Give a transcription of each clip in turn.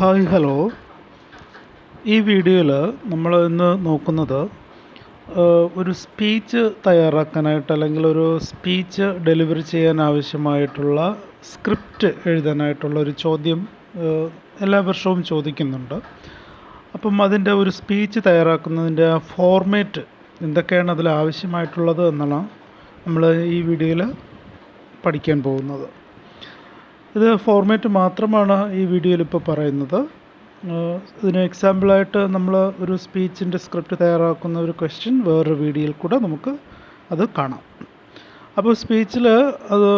Hi hello. ഈ വീഡിയോയിൽ നമ്മൾ ഇന്ന് നോക്കുന്നത് ഒരു സ്പീച്ച് തയ്യാറാക്കാനായിട്ട് അല്ലെങ്കിൽ ഒരു സ്പീച്ച് ഡെലിവറി ചെയ്യാൻ ആവശ്യമായിട്ടുള്ള സ്ക്രിപ്റ്റ് എഴുതാനായിട്ടുള്ള ഒരു ചോദ്യം എല്ലാ വർഷവും ചോദിക്കുന്നുണ്ട്. അപ്പം അതിൻ്റെ ഒരു സ്പീച്ച് തയ്യാറാക്കുന്നതിൻ്റെ ഫോർമാറ്റ് എന്തൊക്കെയാണ് അതിൽ ആവശ്യമായിട്ടുള്ളത് എന്നാണ് നമ്മൾ ഈ വീഡിയോയിൽ പഠിക്കാൻ പോകുന്നത്. ഇത് ഫോർമാറ്റ് മാത്രമാണ് ഈ വീഡിയോയിൽ ഇപ്പോൾ പറയുന്നത്. ഇതിന് എക്സാമ്പിളായിട്ട് നമ്മൾ ഒരു സ്പീച്ചിൻ്റെ സ്ക്രിപ്റ്റ് തയ്യാറാക്കുന്ന ഒരു ക്വസ്റ്റ്യൻ വേറൊരു വീഡിയോയിൽ കൂടെ നമുക്ക് അത് കാണാം. അപ്പോൾ സ്പീച്ചിൽ അത്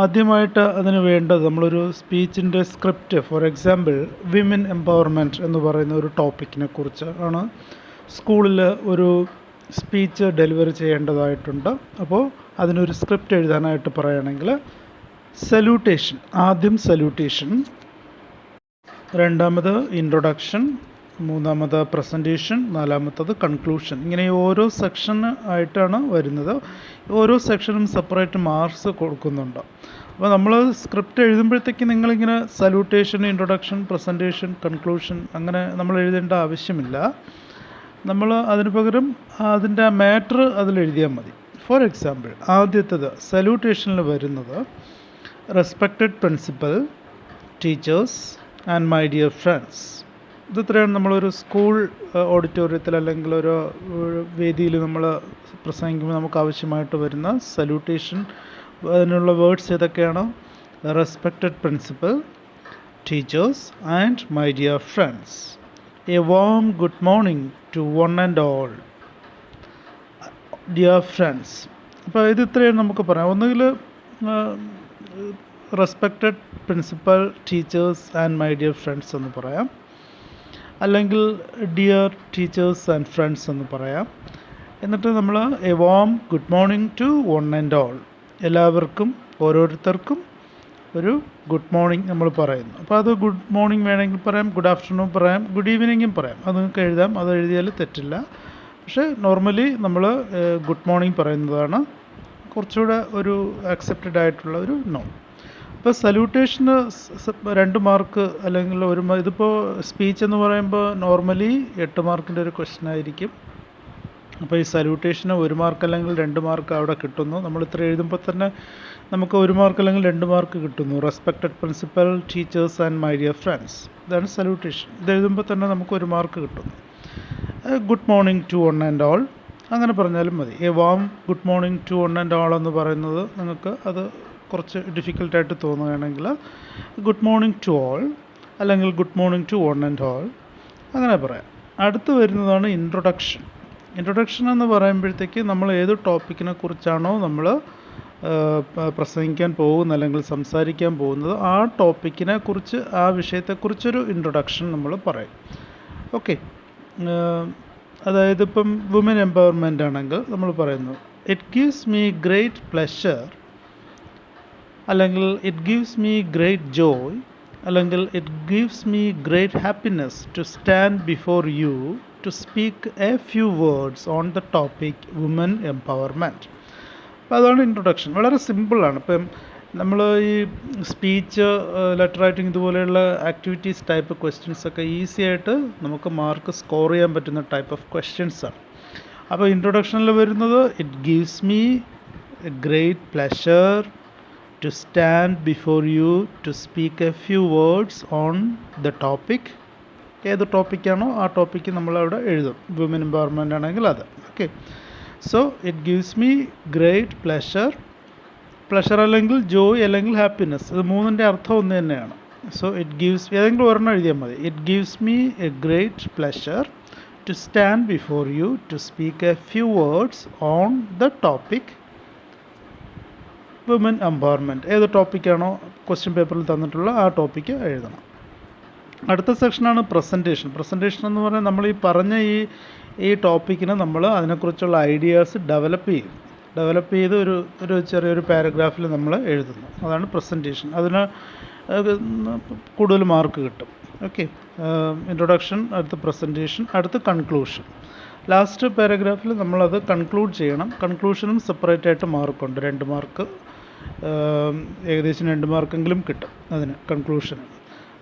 ആദ്യമായിട്ട് അതിന് വേണ്ടത് നമ്മളൊരു സ്പീച്ചിൻ്റെ script, for example women empowerment എന്ന് പറയുന്ന ഒരു ടോപ്പിക്കിനെ കുറിച്ച് ആണ് സ്കൂളിൽ ഒരു സ്പീച്ച് ഡെലിവറി ചെയ്യേണ്ടതായിട്ടുണ്ട്. അപ്പോൾ അതിനൊരു സ്ക്രിപ്റ്റ് എഴുതാനായിട്ട് പറയുകയാണെങ്കിൽ സല്യൂട്ടേഷൻ, ആദ്യം സല്യൂട്ടേഷൻ, രണ്ടാമത് ഇൻട്രൊഡക്ഷൻ, മൂന്നാമത് പ്രസൻറ്റേഷൻ, നാലാമത്തത് കൺക്ലൂഷൻ. ഇങ്ങനെ ഓരോ സെക്ഷൻ ആയിട്ടാണ് വരുന്നത്. ഓരോ സെക്ഷനും സെപ്പറേറ്റ് മാർക്സ് കൊടുക്കുന്നുണ്ട്. അപ്പോൾ നമ്മൾ സ്ക്രിപ്റ്റ് എഴുതുമ്പോഴത്തേക്ക് നിങ്ങളിങ്ങനെ സല്യൂട്ടേഷൻ, ഇൻട്രൊഡക്ഷൻ, പ്രസൻറ്റേഷൻ, കൺക്ലൂഷൻ അങ്ങനെ നമ്മൾ എഴുതേണ്ട ആവശ്യമില്ല. നമ്മൾ അതിന് പകരം അതിൻ്റെ മാറ്റർ അതിലെഴുതിയാൽ മതി. ഫോർ എക്സാമ്പിൾ ആദ്യത്തേത് സല്യൂട്ടേഷനിൽ വരുന്നത് respected principal, teachers and my dear friends. ഇത്രയാണ് നമ്മളൊരു സ്കൂൾ ഓഡിറ്റോറിയത്തിൽ അല്ലെങ്കിൽ ഒരു വേദിയിൽ നമ്മൾ പ്രസംഗിക്കുമ്പോൾ നമുക്ക് ആവശ്യമായിട്ട് വരുന്ന സല്യൂട്ടേഷൻ. അതിനുള്ള വേർഡ്സ് ഏതൊക്കെയാണ്? Respected principal, teachers and my dear friends. A warm good morning to one and all dear friends. അപ്പോൾ ഇത് ഇത്രയാണ് നമുക്ക് പറയാം. ഒന്നുകിൽ respected principal, teachers and my dear friends എന്ന് പറയാം, അല്ലെങ്കിൽ ഡിയർ ടീച്ചേഴ്സ് ആൻഡ് ഫ്രണ്ട്സ് എന്ന് പറയാം. എന്നിട്ട് നമ്മൾ a warm good morning to one and all, എല്ലാവർക്കും ഓരോരുത്തർക്കും ഒരു ഗുഡ് മോർണിംഗ് നമ്മൾ പറയുന്നു. അപ്പോൾ അത് ഗുഡ് മോർണിംഗ് വേണമെങ്കിൽ പറയാം, ഗുഡ് ആഫ്റ്റർനൂൺ പറയാം, ഗുഡ് ഈവനിങ്ങും പറയാം. അത് നിങ്ങൾക്ക് എഴുതാം, അത് എഴുതിയാൽ തെറ്റില്ല. പക്ഷേ നോർമലി നമ്മൾ ഗുഡ് മോർണിംഗ് പറയുന്നതാണ് കുറച്ചുകൂടെ ഒരു അക്സെപ്റ്റഡ് ആയിട്ടുള്ള ഒരു നോൺ. ഇപ്പോൾ സല്യൂട്ടേഷന് 2 മാർക്ക് അല്ലെങ്കിൽ ഇതിപ്പോൾ സ്പീച്ച് എന്ന് പറയുമ്പോൾ നോർമലി 8 മാർക്കിൻ്റെ ഒരു ക്വസ്റ്റ്യൻ ആയിരിക്കും. അപ്പോൾ ഈ സല്യൂട്ടേഷന് 1 മാർക്ക് അല്ലെങ്കിൽ 2 മാർക്ക് അവിടെ കിട്ടുന്നു. നമ്മൾ ഇത്ര എഴുതുമ്പോൾ തന്നെ നമുക്ക് 1 മാർക്ക് അല്ലെങ്കിൽ 2 മാർക്ക് കിട്ടുന്നു. Respected principal, teachers and my dear friends, ഇതാണ് സല്യൂട്ടേഷൻ. ഇത് എഴുതുമ്പോൾ തന്നെ നമുക്ക് 1 മാർക്ക് കിട്ടുന്നു. Good morning to one and all അങ്ങനെ പറഞ്ഞാലും മതി. A warm good morning to one and all എന്ന് പറയുന്നത് നിങ്ങൾക്ക് അത് കുറച്ച് ഡിഫിക്കൽട്ടായിട്ട് തോന്നുകയാണെങ്കിൽ ഗുഡ് മോർണിംഗ് ടു ഓൾ അല്ലെങ്കിൽ good morning to one and all അങ്ങനെ പറയാം. അടുത്ത് വരുന്നതാണ് ഇൻട്രൊഡക്ഷൻ. ഇൻട്രൊഡക്ഷൻ എന്ന് പറയുമ്പോഴത്തേക്ക് നമ്മൾ ഏത് ടോപ്പിക്കിനെ കുറിച്ചാണോ നമ്മൾ പ്രസംഗിക്കാൻ പോകുന്നത് അല്ലെങ്കിൽ സംസാരിക്കാൻ പോകുന്നത് ആ ടോപ്പിക്കിനെ കുറിച്ച്, ആ വിഷയത്തെക്കുറിച്ചൊരു ഇൻട്രൊഡക്ഷൻ നമ്മൾ പറയും. ഓക്കെ. അതായത് ഇപ്പം വുമൻ എംപവർമെൻ്റ് ആണെങ്കിൽ നമ്മൾ പറയുന്നു it gives me great pleasure, അല്ലെങ്കിൽ it gives me great joy, അല്ലെങ്കിൽ it gives me great happiness to stand before you to speak a few words on the topic woman empowerment. അപ്പോൾ അതാണ് introduction. വളരെ സിമ്പിളാണ്. ഇപ്പം നമ്മൾ ഈ സ്പീച്ച്, ലെറ്റർ റൈറ്റിംഗ് ഇതുപോലെയുള്ള ആക്ടിവിറ്റീസ് ടൈപ്പ് ക്വസ്റ്റ്യൻസൊക്കെ ഈസി ആയിട്ട് നമുക്ക് മാർക്ക് സ്കോർ ചെയ്യാൻ പറ്റുന്ന ടൈപ്പ് ഓഫ് ക്വസ്റ്റ്യൻസാണ്. അപ്പോൾ ഇൻട്രൊഡക്ഷനിൽ വരുന്നത് it gives me a great pleasure to stand before you to speak a few words on the topic. ഏത് ടോപ്പിക്കാണോ ആ ടോപ്പിക്ക് നമ്മളവിടെ എഴുതും. വുമൻ എംപവർമെൻ്റ് ആണെങ്കിൽ അത്. Okay. So it gives me great pleasure, pleasure അല്ലെങ്കിൽ ജോയ് അല്ലെങ്കിൽ ഹാപ്പിനെസ്, ഇത് മൂന്നിൻ്റെ അർത്ഥം ഒന്ന് തന്നെയാണ്. സോ ഇറ്റ് ഗീവ്സ്, ഏതെങ്കിലും ഒരെണ്ണം എഴുതിയാൽ മതി. It gives me a great pleasure to stand before you to speak a few words on the topic woman empowerment. ഏത് ടോപ്പിക്കാണോ ക്വസ്റ്റ്യൻ പേപ്പറിൽ തന്നിട്ടുള്ള ആ ടോപ്പിക്ക് എഴുതണം. അടുത്ത സെക്ഷനാണ് പ്രസൻറ്റേഷൻ. പ്രസൻറ്റേഷൻ എന്ന് പറഞ്ഞാൽ നമ്മൾ ഈ പറഞ്ഞ ഈ ടോപ്പിക്കിന് നമ്മൾ അതിനെക്കുറിച്ചുള്ള ഐഡിയാസ് ഡെവലപ്പ് ചെയ്ത് ഒരു ചെറിയൊരു പാരഗ്രാഫിൽ നമ്മൾ എഴുതുന്നു. അതാണ് പ്രസൻറ്റേഷൻ. അതിന് കൂടുതൽ മാർക്ക് കിട്ടും. ഓക്കെ. ഇൻട്രൊഡക്ഷൻ, അടുത്ത പ്രസൻറ്റേഷൻ, അടുത്ത കൺക്ലൂഷൻ. ലാസ്റ്റ് പാരഗ്രാഫിൽ നമ്മളത് കൺക്ലൂഡ് ചെയ്യണം. കൺക്ലൂഷനും സെപ്പറേറ്റ് ആയിട്ട് മാർക്കുണ്ട്. 2 മാർക്ക്, ഏകദേശം 2 മാർക്കെങ്കിലും കിട്ടും അതിന്, കൺക്ലൂഷന്.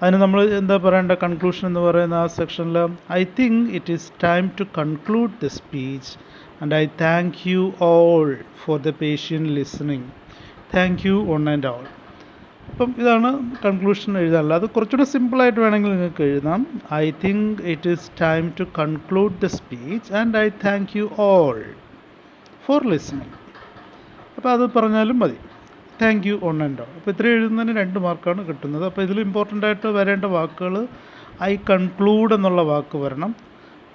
അതിന് നമ്മൾ എന്താ പറയേണ്ട, കൺക്ലൂഷൻ എന്ന് പറയുന്ന ആ സെക്ഷനിൽ I think it is time to conclude the speech and I thank you all for the patient listening. Thank you one and all. അപ്പം ഇതാണ് കൺക്ലൂഷൻ എഴുതാനുള്ളത്. അത് കുറച്ചുകൂടെ സിമ്പിളായിട്ട് വേണമെങ്കിൽ നിങ്ങൾക്ക് എഴുതാം. I think it is time to conclude the speech and I thank you all for listening. അപ്പോൾ അത് പറഞ്ഞാലും മതി. Thank you one and all. അപ്പോൾ ഇത്രയും എഴുതുന്നതിന് 2 മാർക്കാണ് കിട്ടുന്നത്. അപ്പോൾ ഇതിൽ ഇമ്പോർട്ടൻ്റ് ആയിട്ട് വരേണ്ട വാക്കുകൾ ഐ കൺക്ലൂഡ് എന്നുള്ള വാക്ക് വരണം.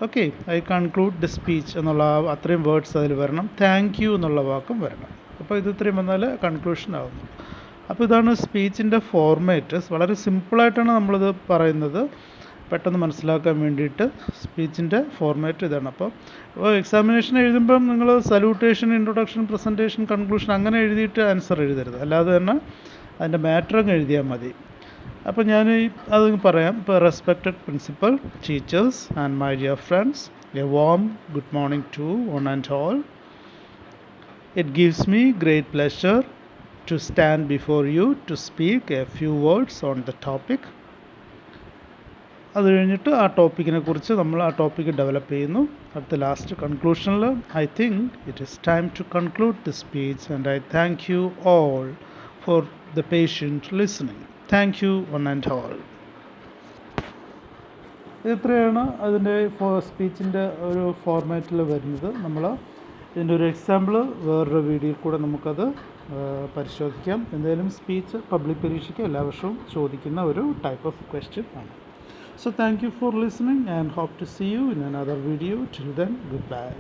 Okay, I conclude the speech എന്നുള്ള അത്രയും വേർഡ്സ് അതിൽ വരണം. താങ്ക് യു എന്നുള്ള വാക്കും വരണം. അപ്പോൾ ഇത് ഇത്രയും വന്നാൽ കൺക്ലൂഷൻ ആവുന്നു. അപ്പോൾ ഇതാണ് സ്പീച്ചിൻ്റെ ഫോർമാറ്റ്. വളരെ സിമ്പിളായിട്ടാണ് നമ്മളിത് പറയുന്നത്, പെട്ടെന്ന് മനസ്സിലാക്കാൻ വേണ്ടിയിട്ട്. സ്പീച്ചിൻ്റെ ഫോർമാറ്റ് ഇതാണ്. അപ്പോൾ എക്സാമിനേഷൻ എഴുതുമ്പം നിങ്ങൾ സല്യൂട്ടേഷൻ, ഇൻട്രൊഡക്ഷൻ, പ്രസൻറ്റേഷൻ, കൺക്ലൂഷൻ അങ്ങനെ എഴുതിയിട്ട് ആൻസർ എഴുതരുത്. അല്ലാതെ തന്നെ അതിൻ്റെ മാറ്റർ അങ്ങ് എഴുതിയാൽ മതി. അപ്പോൾ ഞാൻ അത് പറയാം. ഇപ്പോൾ respected principal, teachers and my dear friends, a warm good morning to one and all. It gives me great pleasure to stand before you to speak a few words on the topic. അത് കഴിഞ്ഞിട്ട് ആ ടോപ്പിക്കിനെ കുറിച്ച് നമ്മൾ ആ topic develop ചെയ്യുന്നു. അടുത്ത last കൺക്ലൂഷനിൽ I think it is time to conclude the speech and I thank you all for the patient listening. Thank you one and all. ഇത്രയാണ് അതിൻ്റെ സ്പീച്ചിൻ്റെ ഒരു ഫോർമാറ്റിൽ വരുന്നത്. നമ്മൾ ഇതിൻ്റെ ഒരു എക്സാമ്പിൾ വേറൊരു വീഡിയോയിൽ കൂടെ നമുക്കത് പരിശോധിക്കാം. എന്തായാലും സ്പീച്ച് പബ്ലിക് പരീക്ഷയ്ക്ക് എല്ലാ വർഷവും ചോദിക്കുന്ന ഒരു ടൈപ്പ് ഓഫ് ക്വസ്റ്റ്യൻ ആണ്. So thank you for listening and hope to see you in another video. Till then, goodbye.